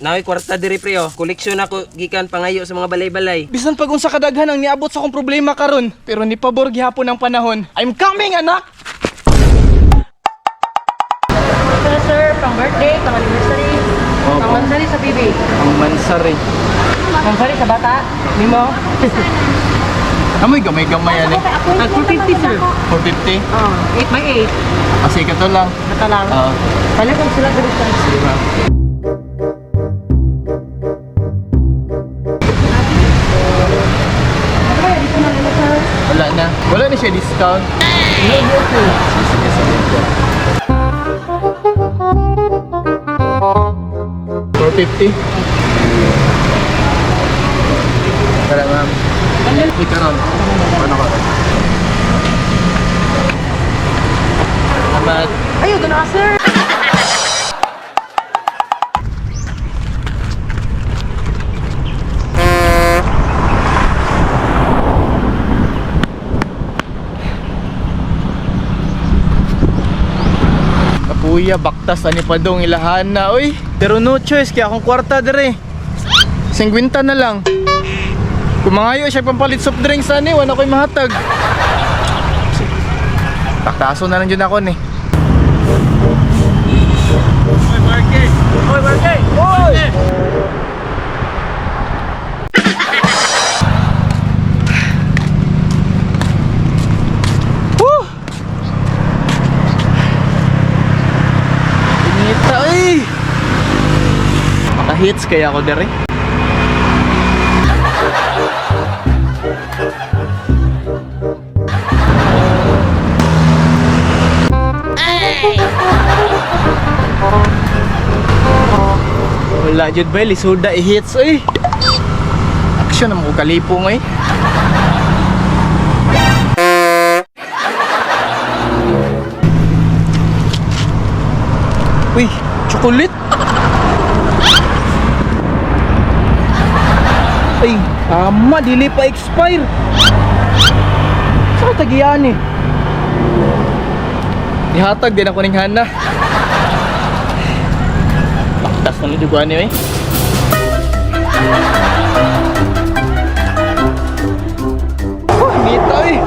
Naoy kwarta diri pre oh. Koleksyon ako gikan pangayo sa mga balay-balay. Bisan pag unsa kadaghan ang niabot sa akong problema karon, pero ni pabor gihapon ang panahon. I'm coming, anak. Sir, pang birthday, pang anniversary, pang mansari sa baby. Ang mansari. Mansari sa bata. Nimo. Amoy gamay-gamay yan eh. 450 sir. 450. 8 by 8. Kasi ka lang. Bata lang. Oo. Palitan sila sa distance. Diba? Wala na. Wala na siya discount. Sige, sige. 450. Tara, ma'am. Ikaron. Ano ka? Salamat. Ayaw, doon na sir. Kapuya, baktas ani pa dong ilahan na, oy. Pero no choice, kaya akong kwarta dire. 50 na lang. Kung mangayo siya pampalit soft drinks ani, wala ko'y mahatag. Taktaso na lang dyan ako ni. Hoy, Marky! Hoy, Marky! Hoy! Woo! Pinita, ay! Maka-hits kaya ako dere. Wala jud ba lisuda i-hits oy. Action na mo kalipong eh. Uy, chocolate. Ay, tama, dili pa expire. Saan tagiyan eh? Dihatag din ako ning hana. Baktas na nito ba niyo eh? Oh, dito eh.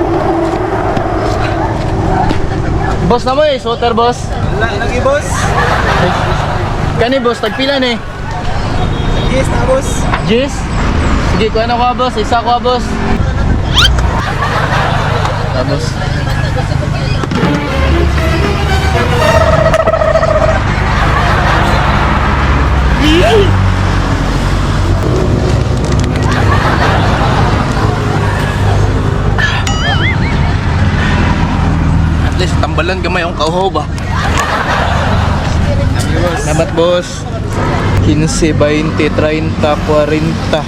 Boss na mo eh, sweater boss. Wala lagi boss. Kani boss, tagpila ni? Yes na boss. Jis? Sige, kuha na ko boss, isa ko boss. Boss. At least tambalan gamay ang kauhaw ba? Salamat boss. 15, 20, 30, 40.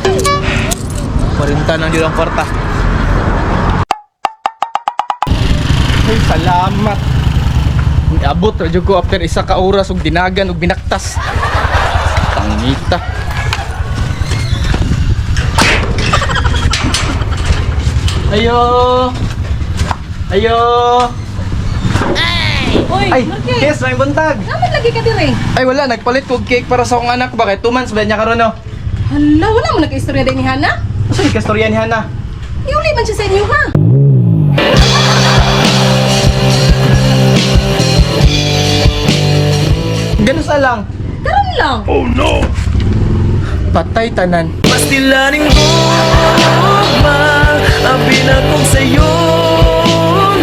40 nang dilang kwarta. Ay, salamat. Abot radyo ko after isa ka oras ug dinagan ug binaktas. Tangita. Ayo. Ayo. Uy, Ay, Marky. yes, may buntag. Naman lagi ka dire. Ay wala, nagpalit ko cake para sa akong anak. Bakit 2 months ba niya karon no? Hala, wala mo nagka-istorya din ni Hana? Asa ni kastorya ni Hana? Iuli man siya sa inyo ha. Ganun sa lang. Karon lang. Patay tanan. Pastilaning guma, abi na kong sayo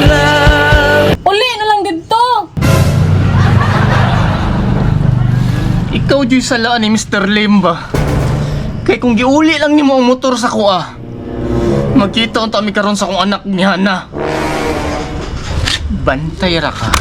lang. Uli na lang dito. Ikaw dyan sa laan ni Mr. Limba. Kaya kung giuli lang ni mo ang motor sa kuha, magkita ang tami karon sa kong anak ni Hana. Bantay ra ka.